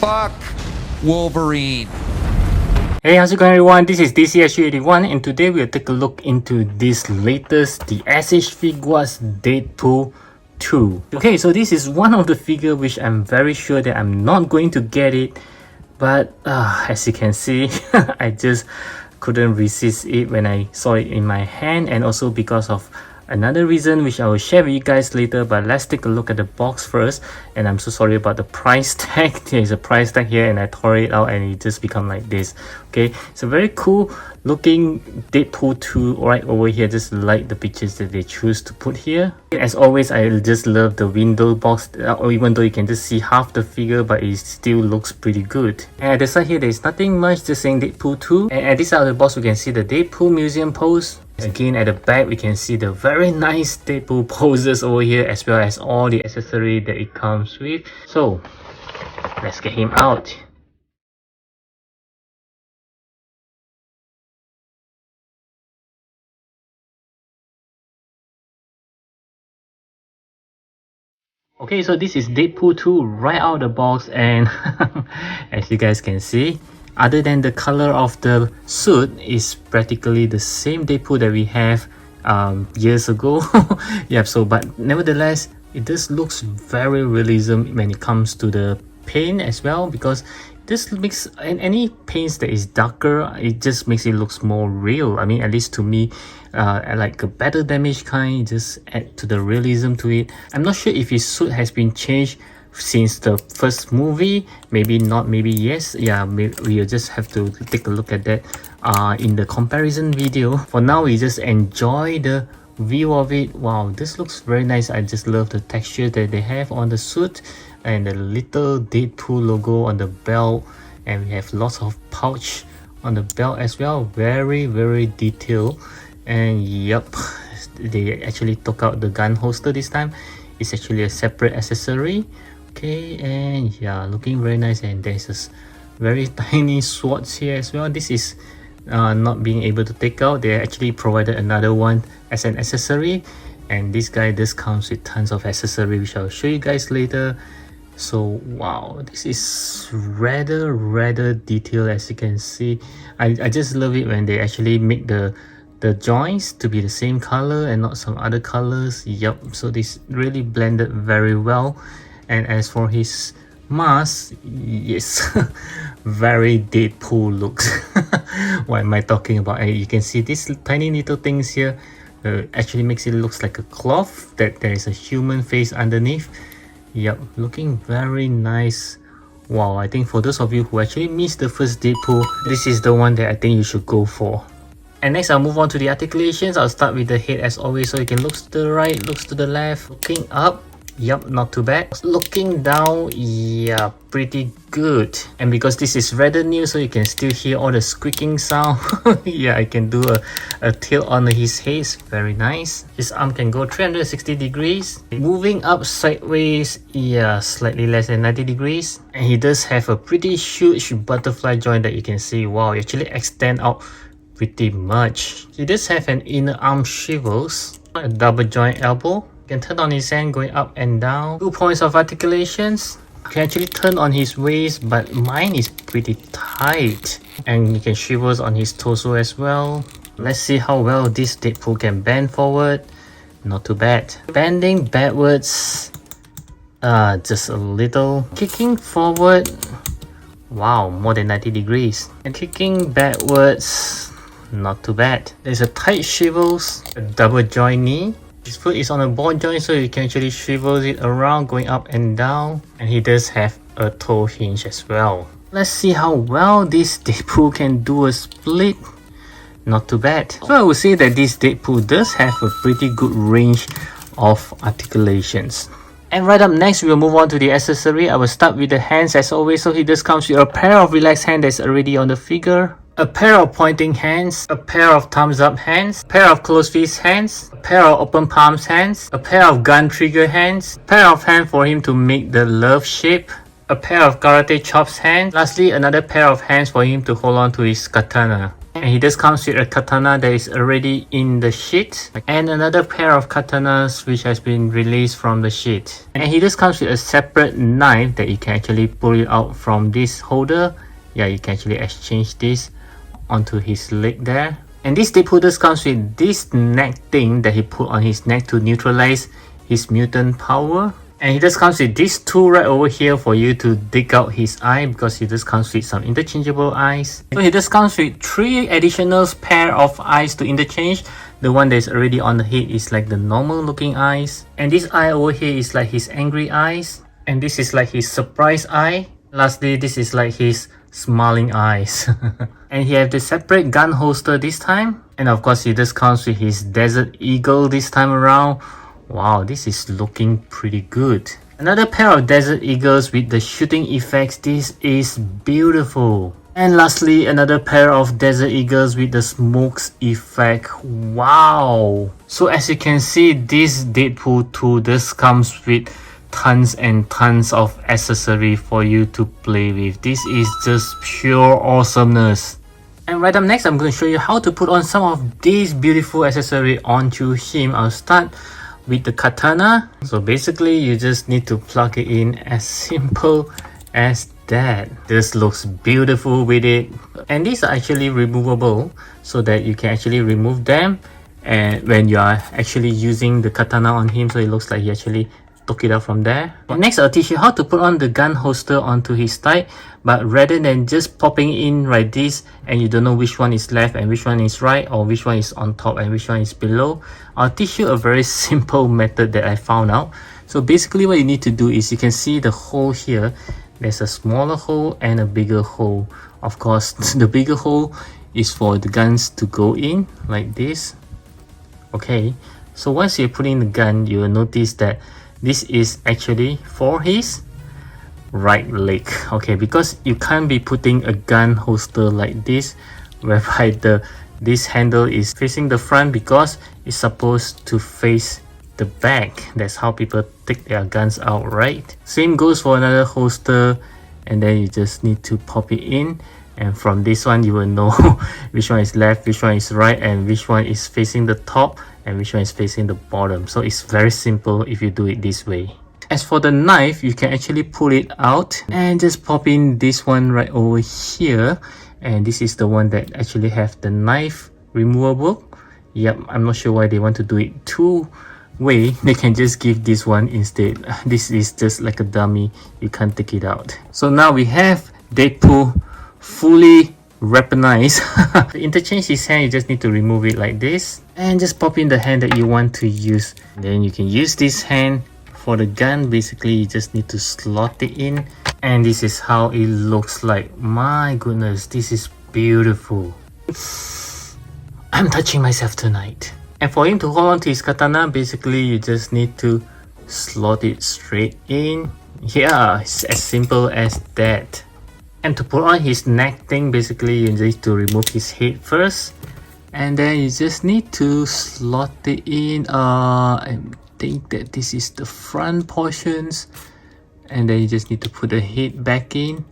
Fuck Wolverine. Hey, how's it going everyone? This is DCSU81 and today we'll take a look into this latest, the SH Figuarts Deadpool 2. Okay, so this is one of the figure which I'm very sure that I'm not going to get it, but as you can see, I just couldn't resist it when I saw it in my hand, and also because of another reason which I will share with you guys later. But let's take a look at the box first. And I'm so sorry about the price tag. There's a price tag here and I tore it out and it just become like this. Okay, so very cool looking Deadpool 2 right over here. Just like the pictures that they choose to put here. As always, I just love the window box, even though you can just see half the figure, but it still looks pretty good. And at the side here, there's nothing much, just saying Deadpool 2. And at this side of the box, we can see the Deadpool museum pose. Again, at the back, we can see the very nice Deadpool poses over here, as well as all the accessory that it comes with. So, let's get him out. Okay, so this is Deadpool 2 right out of the box, and as you guys can see, other than the color of the suit is practically the same Deadpool that we have years ago. Yeah, so but nevertheless, it just looks very realism when it comes to the paint as well, because this makes any paints that is darker, it just makes it looks more real. I mean, at least to me, like a better damage kind, just add to the realism to it. I'm not sure if his suit has been changed since the first movie, maybe not, maybe yes. Yeah, we'll just have to take a look at that in the comparison video. For now, we just enjoy the view of it. Wow, this looks very nice. I just love the texture that they have on the suit and the little Deadpool logo on the belt, and we have lots of pouch on the belt as well. Very detailed. And yep, they actually took out the gun holster this time. It's actually a separate accessory. Okay, and yeah, looking very nice. And there's this very tiny swords here as well. This is not being able to take out. They actually provided another one as an accessory, and this guy just comes with tons of accessory, which I'll show you guys later. So wow, this is rather detailed, as you can see. I just love it when they actually make the joints to be the same color and not some other colors. Yep, so this really blended very well. And as for his mask, yes, very Deadpool looks. What am I talking about? And you can see these tiny little things here actually makes it looks like a cloth that there is a human face underneath. Yep, looking very nice. Wow, I think for those of you who actually missed the first Deadpool, this is the one that I think you should go for. And next, I'll move on to the articulations. I'll start with the head as always, so you can look to the right, looks to the left. Looking up, yep, not too bad. Looking down, yeah, pretty good. And because this is rather new, so you can still hear all the squeaking sound. Yeah, I can do a tilt on his head. Very nice. His arm can go 360 degrees. Moving up sideways, yeah, slightly less than 90 degrees. And he does have a pretty huge butterfly joint that you can see. Wow, it actually extend out pretty much. He does have an inner arm swivels, a double joint elbow. You can turn on his hand going up and down. 2 points of articulations. You can actually turn on his waist, but mine is pretty tight. And you can swivels on his torso as well. Let's see how well this Deadpool can bend forward. Not too bad. Bending backwards, just a little. Kicking forward, wow, more than 90 degrees. And kicking backwards, not too bad. There's a tight swivels, a double joint knee. His foot is on a ball joint, so you can actually swivel it around going up and down. And he does have a toe hinge as well. Let's see how well this Deadpool can do a split. Not too bad. So I would say that this Deadpool does have a pretty good range of articulations. And right up next, we'll move on to the accessory. I will start with the hands as always. So he just comes with a pair of relaxed hands that's already on the figure, a pair of pointing hands, a pair of thumbs up hands, a pair of closed fist hands, a pair of open palms hands, a pair of gun trigger hands, a pair of hands for him to make the love shape, a pair of karate chops hands, lastly another pair of hands for him to hold on to his katana. And he just comes with a katana that is already in the sheet, and another pair of katanas which has been released from the sheet. And he just comes with a separate knife that you can actually pull it out from this holder. Yeah, you can actually exchange this onto his leg there. And this Deadpool just comes with this neck thing that he put on his neck to neutralize his mutant power. And he just comes with this tool right over here for you to dig out his eye, because he just comes with some interchangeable eyes. So he just comes with 3 additional pair of eyes to interchange. The one that's already on the head is like the normal looking eyes. And this eye over here is like his angry eyes. And this is like his surprise eye. Lastly, this is like his smiling eyes. And he has the separate gun holster this time. And of course, he just comes with his Desert Eagle this time around. Wow, this is looking pretty good. Another pair of Desert Eagles with the shooting effects. This is beautiful. And lastly, another pair of Desert Eagles with the smokes effect. Wow. So as you can see, this Deadpool 2 just comes with tons and tons of accessory for you to play with. This is just pure awesomeness. And right up next, I'm going to show you how to put on some of these beautiful accessory onto him. I'll start with the katana. So basically, you just need to plug it in, as simple as that. This looks beautiful with it. And these are actually removable, so that you can actually remove them and when you are actually using the katana on him, so it looks like he actually took it out from there. Next, I'll teach you how to put on the gun holster onto his thigh, but rather than just popping in like this and you don't know which one is left and which one is right, or which one is on top and which one is below, I'll teach you a very simple method that I found out. So basically what you need to do is, you can see the hole here, there's a smaller hole and a bigger hole. Of course, the bigger hole is for the guns to go in like this. Okay, so once you're putting the gun, you will notice that this is actually for his right leg. Okay, because you can't be putting a gun holster like this, whereby this handle is facing the front, because it's supposed to face the back. That's how people take their guns out, right? Same goes for another holster, and then you just need to pop it in, and from this one you will know which one is left, which one is right, and which one is facing the top and which one is facing the bottom. So it's very simple if you do it this way. As for the knife, you can actually pull it out and just pop in this one right over here, and this is the one that actually have the knife removable. Yep, I'm not sure why they want to do it two-way. They can just give this one instead. This is just like a dummy, you can't take it out. So now we have Deadpool fully weaponized. To interchange his hand, you just need to remove it like this and just pop in the hand that you want to use. Then you can use this hand for the gun. Basically, you just need to slot it in, and this is how it looks like. My goodness, this is beautiful. I'm touching myself tonight. And for him to hold on to his katana, basically you just need to slot it straight in. Yeah, it's as simple as that. And to put on his neck thing, basically you need to remove his head first, and then you just need to slot it in. I think that this is the front portions, and then you just need to put the head back in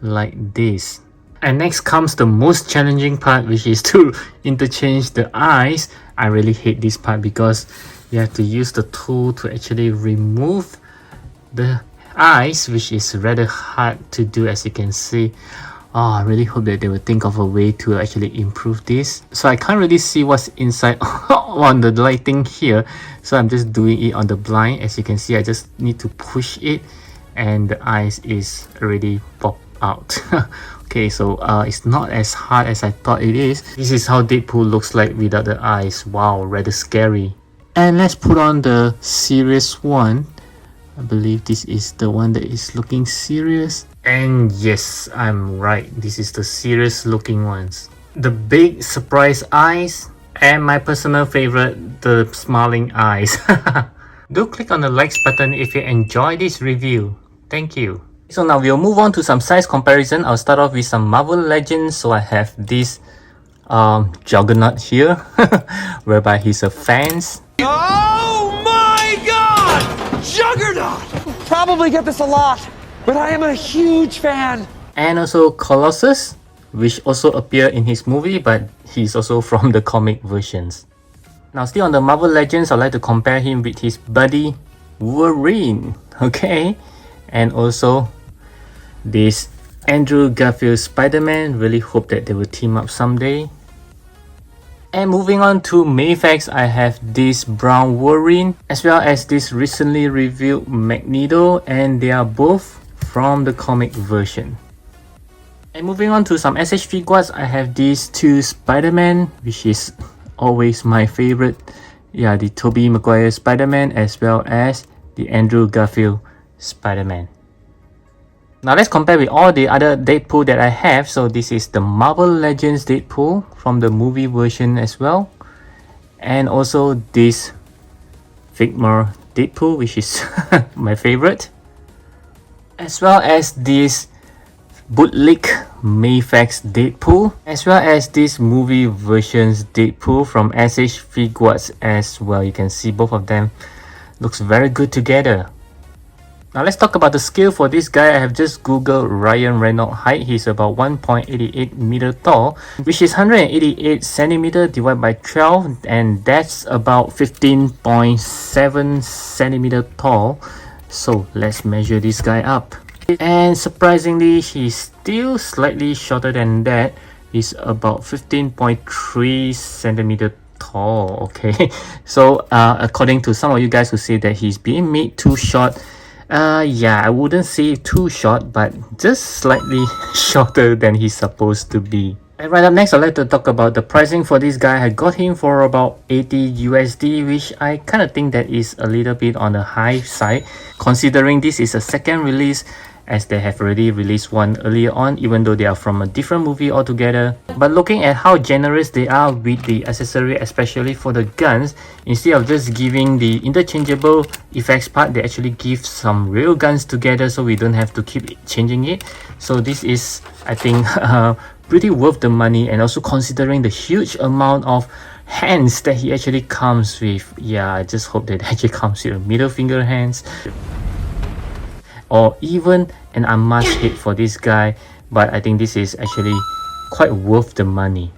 like this. And next comes the most challenging part, which is to interchange the eyes. I really hate this part because you have to use the tool to actually remove the eyes, which is rather hard to do, as you can see. I really hope that they will think of a way to actually improve this. So I can't really see what's inside on the lighting here, so I'm just doing it on the blind. As you can see, I just need to push it and the eyes is already popped out. Okay, so it's not as hard as I thought it is. This is how Deadpool looks like without the eyes. Wow, rather scary. And let's put on the serious one. I believe this is the one that is looking serious. And yes, I'm right. This is the serious looking ones. The big surprise eyes, and my personal favorite, the smiling eyes. Do click on the likes button if you enjoy this review. Thank you. So now we'll move on to some size comparison. I'll start off with some Marvel Legends. So I have this Juggernaut here, whereby he's a fans. Oh my god! Juggernaut! Probably get this a lot, but I am a huge fan. And also Colossus, which also appear in his movie, but he's also from the comic versions. Now, still on the Marvel Legends, I'd like to compare him with his buddy Wolverine, okay? And also this Andrew Garfield Spider-Man. Really hope that they will team up someday. And moving on to Mayfax, I have this brown Wolverine as well as this recently revealed Magneto, and they are both from the comic version. And moving on to some SH Figuarts, I have these two Spider-Man, which is always my favorite. Yeah, the Tobey Maguire Spider-Man as well as the Andrew Garfield Spider-Man. Now let's compare with all the other Deadpool that I have. So this is the Marvel Legends Deadpool from the movie version as well. And also this Figma Deadpool, which is my favorite. As well as this bootleg Mayfax Deadpool. As well as this movie versions Deadpool from SH Figuarts as well. You can see both of them looks very good together. Now let's talk about the scale for this guy. I have just googled Ryan Reynolds height. He's about 1.88 meter tall, which is 188 centimeter divided by 12, and that's about 15.7 centimeter tall. So let's measure this guy up. And surprisingly, he's still slightly shorter than that. He's about 15.3 centimeter tall. Okay, so according to some of you guys who say that he's being made too short, yeah, I wouldn't say too short, but just slightly shorter than he's supposed to be. And right up next, I'd like to talk about the pricing for this guy. I got him for about 80 USD, which I kind of think that is a little bit on the high side, considering this is a second release, as they have already released one earlier on, even though they are from a different movie altogether. But looking at how generous they are with the accessory, especially for the guns, instead of just giving the interchangeable effects part, they actually give some real guns together, so we don't have to keep changing it. So this is, I think, pretty worth the money, and also considering the huge amount of hands that he actually comes with. Yeah, I just hope that it actually comes with middle finger hands, or even an unmasked head for this guy, but I think this is actually quite worth the money.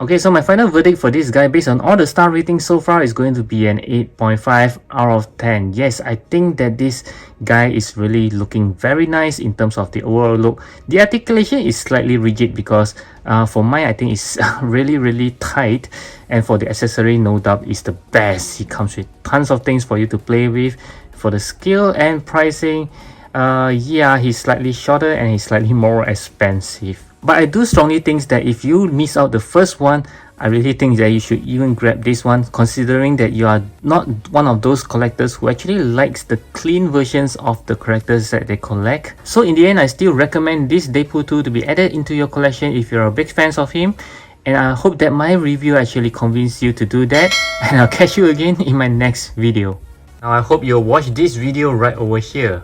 Okay, so my final verdict for this guy based on all the star ratings so far is going to be an 8.5 out of 10. Yes, I think that this guy is really looking very nice in terms of the overall look. The articulation is slightly rigid because for mine, I think it's really tight. And for the accessory, no doubt is the best. He comes with tons of things for you to play with. For the scale and pricing, yeah, he's slightly shorter and he's slightly more expensive. But I do strongly think that if you miss out the first one, I really think that you should even grab this one, considering that you are not one of those collectors who actually likes the clean versions of the characters that they collect. So in the end, I still recommend this Deadpool 2 to be added into your collection if you're a big fan of him. And I hope that my review actually convinced you to do that. And I'll catch you again in my next video. Now I hope you'll watch this video right over here.